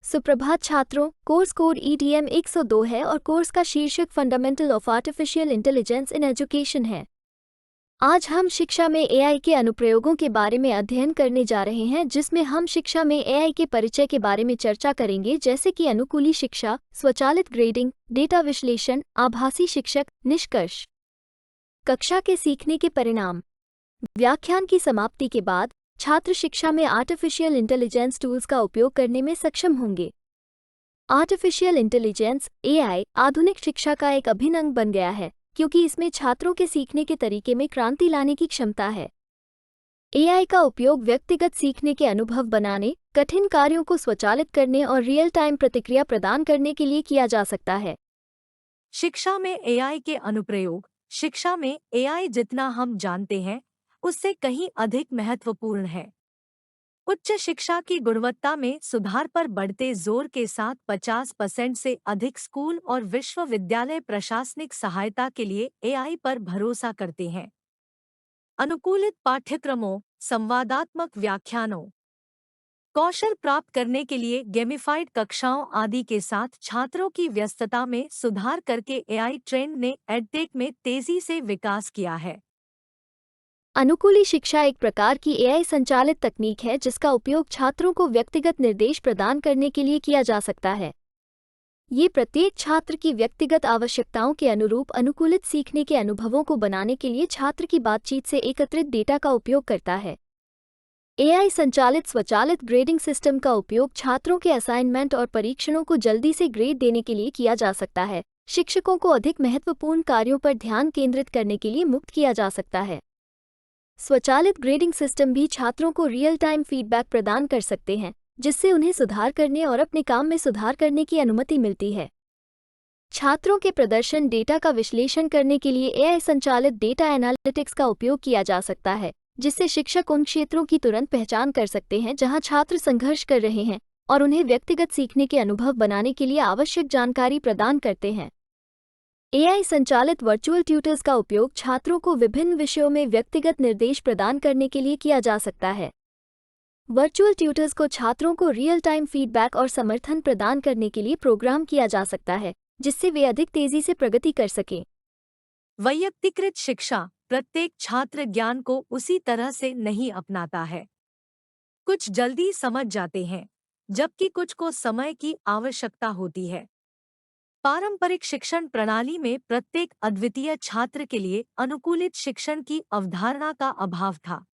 सुप्रभात छात्रों, course code EDM 102 है और कोर्स का शीर्षक fundamental of artificial intelligence in education है। आज हम शिक्षा में AI के अनुप्रयोगों के बारे में अध्ययन करने जा रहे हैं, जिसमें हम शिक्षा में AI के परिचय के बारे में चर्चा करेंगे, जैसे कि अनुकूली शिक्षा, स्वचालित ग्रेडिंग, डेटा विश्लेषण, आभासी शिक्षक, निष्कर्ष। कक्षा के सीखने के परिणाम। व्याख्यान की समाप्ति के बाद छात्र शिक्षा में आर्टिफिशियल इंटेलिजेंस टूल्स का उपयोग करने में सक्षम होंगे। आर्टिफिशियल इंटेलिजेंस AI आधुनिक शिक्षा का एक अभिन्न अंग बन गया है, क्योंकि इसमें छात्रों के सीखने के तरीके में क्रांति लाने की क्षमता है। AI का उपयोग व्यक्तिगत सीखने के अनुभव बनाने, कठिन कार्यों को स्वचालित करने और रियल टाइम प्रतिक्रिया प्रदान करने के लिए किया जा सकता है। शिक्षा में AI के अनुप्रयोग। शिक्षा में AI जितना हम जानते हैं उससे कहीं अधिक महत्वपूर्ण है। उच्च शिक्षा की गुणवत्ता में सुधार पर बढ़ते जोर के साथ 50% से अधिक स्कूल और विश्वविद्यालय प्रशासनिक सहायता के लिए AI पर भरोसा करते हैं। अनुकूलित पाठ्यक्रमों, संवादात्मक व्याख्यानों, कौशल प्राप्त करने के लिए गेमिफाइड कक्षाओं आदि के साथ छात्रों की व्यस्तता में सुधार करके AI ट्रेंड ने एडटेक में तेजी से विकास किया है। अनुकूली शिक्षा एक प्रकार की AI संचालित तकनीक है, जिसका उपयोग छात्रों को व्यक्तिगत निर्देश प्रदान करने के लिए किया जा सकता है। ये प्रत्येक छात्र की व्यक्तिगत आवश्यकताओं के अनुरूप अनुकूलित सीखने के अनुभवों को बनाने के लिए छात्र की बातचीत से एकत्रित डेटा का उपयोग करता है। AI संचालित स्वचालित ग्रेडिंग सिस्टम का उपयोग छात्रों के असाइनमेंट और परीक्षणों को जल्दी से ग्रेड देने के लिए किया जा सकता है। शिक्षकों को अधिक महत्वपूर्ण कार्यों पर ध्यान केंद्रित करने के लिए मुक्त किया जा सकता है। स्वचालित ग्रेडिंग सिस्टम भी छात्रों को रियल टाइम फीडबैक प्रदान कर सकते हैं, जिससे उन्हें सुधार करने और अपने काम में सुधार करने की अनुमति मिलती है। छात्रों के प्रदर्शन डेटा का विश्लेषण करने के लिए AI संचालित डेटा एनालिटिक्स का उपयोग किया जा सकता है, जिससे शिक्षक उन क्षेत्रों की तुरंत पहचान कर सकते हैं जहां छात्र संघर्ष कर रहे हैं और उन्हें व्यक्तिगत सीखने के अनुभव बनाने के लिए आवश्यक जानकारी प्रदान करते हैं। AI संचालित वर्चुअल ट्यूटर्स का उपयोग छात्रों को विभिन्न विषयों में व्यक्तिगत निर्देश प्रदान करने के लिए किया जा सकता है। वर्चुअल ट्यूटर्स को छात्रों को रियल टाइम फीडबैक और समर्थन प्रदान करने के लिए प्रोग्राम किया जा सकता है, जिससे वे अधिक तेजी से प्रगति कर सकें। वैयक्तिकृत शिक्षा। प्रत्येक छात्र ज्ञान को उसी तरह से नहीं अपनाता है। कुछ जल्दी समझ जाते हैं, जबकि कुछ को समय की आवश्यकता होती है। पारंपरिक शिक्षण प्रणाली में प्रत्येक अद्वितीय छात्र के लिए अनुकूलित शिक्षण की अवधारणा का अभाव था।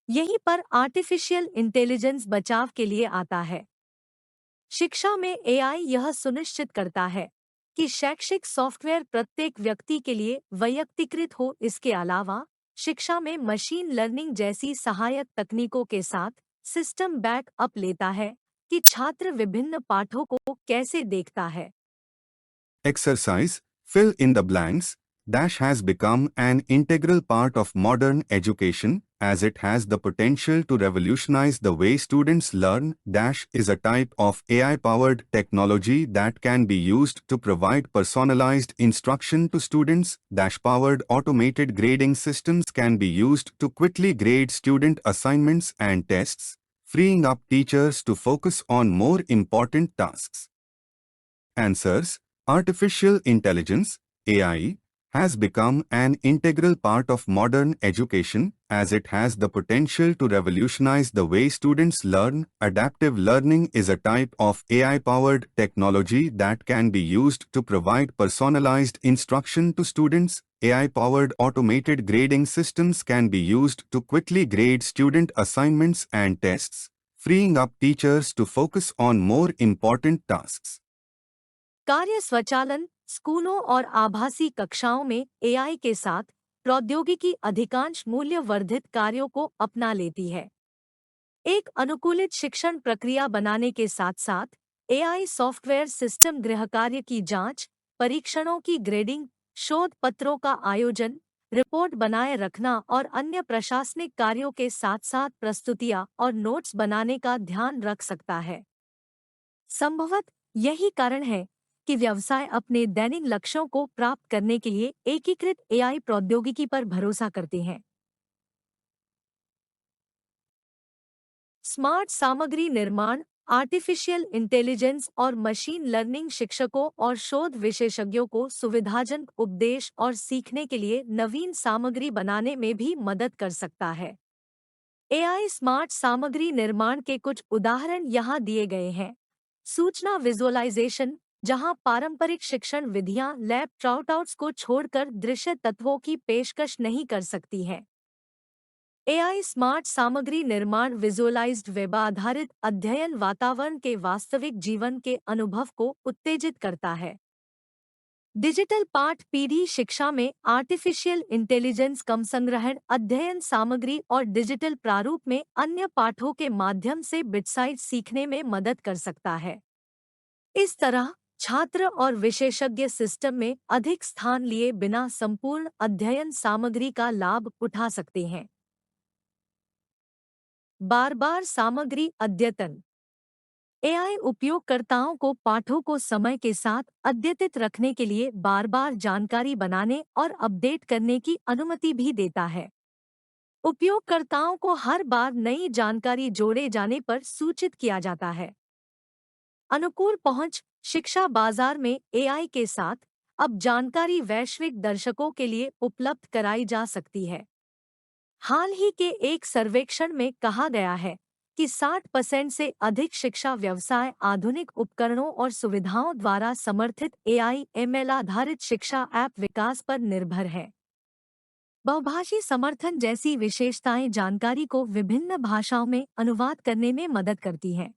यहीं पर आर्टिफिशियल इंटेलिजेंस बचाव के लिए आता है। शिक्षा में AI यह सुनिश्चित करता है कि शैक्षिक सॉफ्टवेयर प्रत्येक व्यक्ति के लिए वैयक्तिकृत हो। इसके अलावा शिक्षा में मशीन लर्निंग जैसी सहायक तकनीकों के साथ सिस्टम बैक अप लेता है कि छात्र विभिन्न पाठों को कैसे देखता है। Exercise, fill in the blanks, dash has become an integral part of modern education as it has the potential to revolutionize the way students learn. Dash is a type of AI-powered technology that can be used to provide personalized instruction to students. Dash-powered automated grading systems can be used to quickly grade student assignments and tests, freeing up teachers to focus on more important tasks. Answers. Artificial intelligence, AI, has become an integral part of modern education as it has the potential to revolutionize the way students learn. Adaptive learning is a type of AI-powered technology that can be used to provide personalized instruction to students. AI-powered automated grading systems can be used to quickly grade student assignments and tests, freeing up teachers to focus on more important tasks. कार्य स्वचालन। स्कूलों और आभासी कक्षाओं में AI के साथ प्रौद्योगिकी अधिकांश मूल्य वर्धित कार्यों को अपना लेती है। एक अनुकूलित शिक्षण प्रक्रिया बनाने के साथ साथ AI सॉफ्टवेयर सिस्टम गृहकार्य की जांच, परीक्षणों की ग्रेडिंग, शोध पत्रों का आयोजन, रिपोर्ट बनाए रखना और अन्य प्रशासनिक कार्यों के साथ साथ प्रस्तुतियां और नोट्स बनाने का ध्यान रख सकता है। संभवतः यही कारण है कि व्यवसाय अपने दैनिक लक्ष्यों को प्राप्त करने के लिए एकीकृत AI प्रौद्योगिकी पर भरोसा करते हैं। स्मार्ट सामग्री निर्माण। आर्टिफिशियल इंटेलिजेंस और मशीन लर्निंग शिक्षकों और शोध विशेषज्ञों को सुविधाजनक उपदेश और सीखने के लिए नवीन सामग्री बनाने में भी मदद कर सकता है। एआई स्मार्ट सामग्री निर्माण के कुछ उदाहरण यहाँ दिए गए हैं। सूचना विजुअलाइजेशन, जहाँ पारंपरिक शिक्षण विधियाँ लैब ट्राउटआउट्स को छोड़कर दृश्य तत्वों की पेशकश नहीं कर सकती हैं। एआई स्मार्ट सामग्री निर्माण विजुअलाइज्ड वेब आधारित अध्ययन वातावरण के वास्तविक जीवन के अनुभव को उत्तेजित करता है। डिजिटल पाठ पीढ़ी शिक्षा में आर्टिफिशियल इंटेलिजेंस कम संग्रहण अध्ययन सामग्री और डिजिटल प्रारूप में अन्य पाठों के माध्यम से बिटसाइज सीखने में मदद कर सकता है। इस तरह छात्र और विशेषज्ञ सिस्टम में अधिक स्थान लिए बिना संपूर्ण अध्ययन सामग्री का लाभ उठा सकते हैं। बार बार सामग्री अद्यतन। एआई उपयोगकर्ताओं को पाठों को समय के साथ अद्यतित रखने के लिए बार बार जानकारी बनाने और अपडेट करने की अनुमति भी देता है। उपयोगकर्ताओं को हर बार नई जानकारी जोड़े जाने पर सूचित किया जाता है। अनुकूल पहुंच। शिक्षा बाजार में एआई के साथ अब जानकारी वैश्विक दर्शकों के लिए उपलब्ध कराई जा सकती है। हाल ही के एक सर्वेक्षण में कहा गया है कि 60% से अधिक शिक्षा व्यवसाय आधुनिक उपकरणों और सुविधाओं द्वारा समर्थित एआई एमएल आधारित शिक्षा ऐप विकास पर निर्भर है। बहुभाषी समर्थन जैसी विशेषताएं जानकारी को विभिन्न भाषाओं में अनुवाद करने में मदद करती हैं,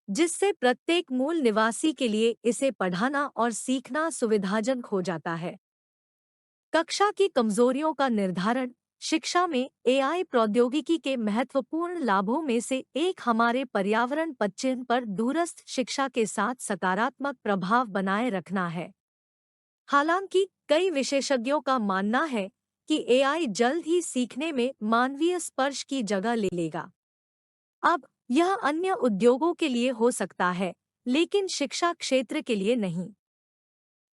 जिससे प्रत्येक मूल निवासी के लिए इसे पढ़ना और सीखना सुविधाजनक हो जाता है। कक्षा की कमजोरियों का निर्धारण। शिक्षा में एआई प्रौद्योगिकी के महत्वपूर्ण लाभों में से एक हमारे पर्यावरण पदचिह्न पर दूरस्थ शिक्षा के साथ सकारात्मक प्रभाव बनाए रखना है। हालांकि कई विशेषज्ञों का मानना है कि एआई जल्द ही सीखने में मानवीय स्पर्श की जगह ले लेगा। अब यह अन्य उद्योगों के लिए हो सकता है, लेकिन शिक्षा क्षेत्र के लिए नहीं।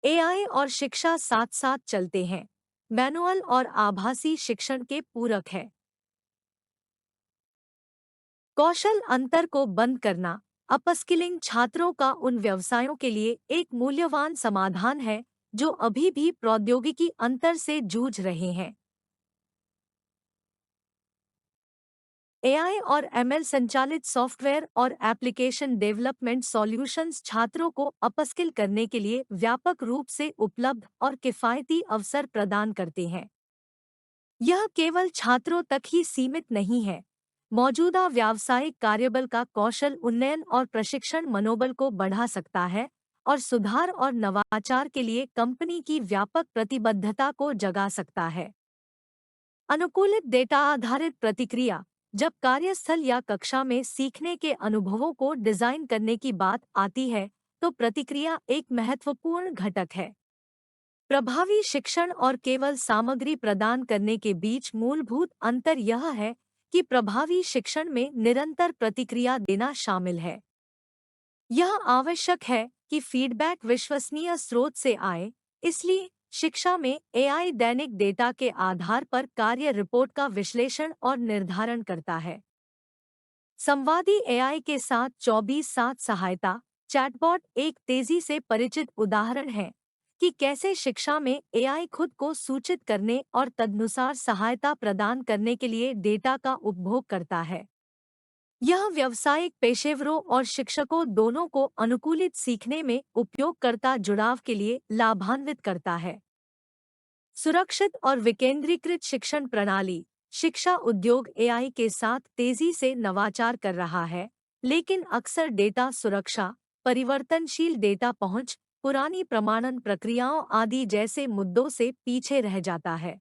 एआई और शिक्षा साथ साथ चलते हैं। मैनुअल और आभासी शिक्षण के पूरक है। कौशल अंतर को बंद करना। अपस्किलिंग छात्रों का उन व्यवसायों के लिए एक मूल्यवान समाधान है जो अभी भी प्रौद्योगिकी अंतर से जूझ रहे हैं। एआई और एमएल संचालित सॉफ्टवेयर और एप्लीकेशन डेवलपमेंट सॉल्यूशंस छात्रों को अपस्किल करने के लिए व्यापक रूप से उपलब्ध और किफ़ायती अवसर प्रदान करते हैं। यह केवल छात्रों तक ही सीमित नहीं है। मौजूदा व्यावसायिक कार्यबल का कौशल उन्नयन और प्रशिक्षण मनोबल को बढ़ा सकता है और सुधार और नवाचार के लिए कंपनी की व्यापक प्रतिबद्धता को जगा सकता है। अनुकूलित डेटा आधारित प्रतिक्रिया। जब कार्यस्थल या कक्षा में सीखने के अनुभवों को डिजाइन करने की बात आती है, तो प्रतिक्रिया एक महत्वपूर्ण घटक है। प्रभावी शिक्षण और केवल सामग्री प्रदान करने के बीच मूलभूत अंतर यह है कि प्रभावी शिक्षण में निरंतर प्रतिक्रिया देना शामिल है। यह आवश्यक है कि फीडबैक विश्वसनीय स्रोत से आए, इसलिए शिक्षा में एआई दैनिक डेटा के आधार पर कार्य रिपोर्ट का विश्लेषण और निर्धारण करता है। संवादी एआई के साथ 24/7 सहायता चैटबॉट एक तेजी से परिचित उदाहरण है कि कैसे शिक्षा में एआई खुद को सूचित करने और तदनुसार सहायता प्रदान करने के लिए डेटा का उपभोग करता है। यह व्यावसायिक पेशेवरों और शिक्षकों दोनों को अनुकूलित सीखने में उपयोगकर्ता जुड़ाव के लिए लाभान्वित करता है। सुरक्षित और विकेंद्रीकृत शिक्षण प्रणाली। शिक्षा उद्योग एआई के साथ तेजी से नवाचार कर रहा है, लेकिन अक्सर डेटा सुरक्षा, परिवर्तनशील डेटा पहुंच, पुरानी प्रमाणन प्रक्रियाओं आदि जैसे मुद्दों से पीछे रह जाता है।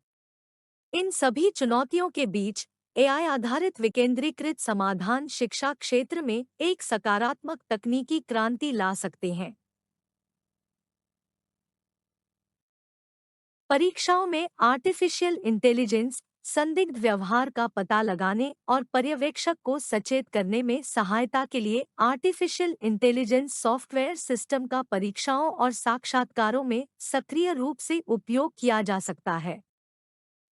इन सभी चुनौतियों के बीच एआई आधारित विकेंद्रीकृत समाधान शिक्षा क्षेत्र में एक सकारात्मक तकनीकी क्रांति ला सकते हैं। परीक्षाओं में आर्टिफिशियल इंटेलिजेंस संदिग्ध व्यवहार का पता लगाने और पर्यवेक्षक को सचेत करने में सहायता के लिए आर्टिफिशियल इंटेलिजेंस सॉफ्टवेयर सिस्टम का परीक्षाओं और साक्षात्कारों में सक्रिय रूप से उपयोग किया जा सकता है।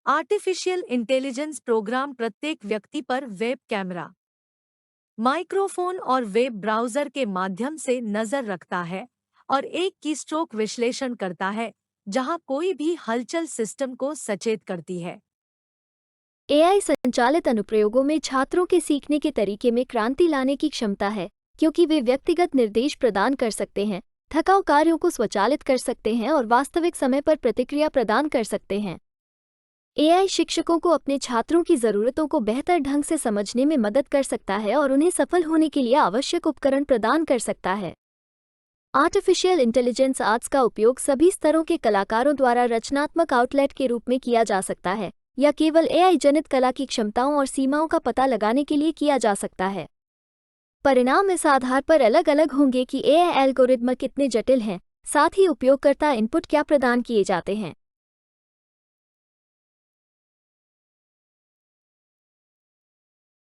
आर्टिफिशियल इंटेलिजेंस प्रोग्राम प्रत्येक व्यक्ति पर वेब कैमरा, माइक्रोफोन और वेब ब्राउज़र के माध्यम से नज़र रखता है और एक कीस्ट्रोक विश्लेषण करता है, जहां कोई भी हलचल सिस्टम को सचेत करती है। एआई संचालित अनुप्रयोगों में छात्रों के सीखने के तरीके में क्रांति लाने की क्षमता है, क्योंकि वे व्यक्तिगत निर्देश प्रदान कर सकते हैं, थकाऊ कार्यों को स्वचालित कर सकते हैं और वास्तविक समय पर प्रतिक्रिया प्रदान कर सकते हैं। एआई शिक्षकों को अपने छात्रों की ज़रूरतों को बेहतर ढंग से समझने में मदद कर सकता है और उन्हें सफल होने के लिए आवश्यक उपकरण प्रदान कर सकता है। आर्टिफिशियल इंटेलिजेंस आर्ट्स का उपयोग सभी स्तरों के कलाकारों द्वारा रचनात्मक आउटलेट के रूप में किया जा सकता है, या केवल एआई जनित कला की क्षमताओं और सीमाओं का पता लगाने के लिए किया जा सकता है। परिणाम इस आधार पर अलग अलग होंगे कि एआई एल्गोरिदम कितने जटिल हैं, साथ ही उपयोगकर्ता इनपुट क्या प्रदान किए जाते हैं,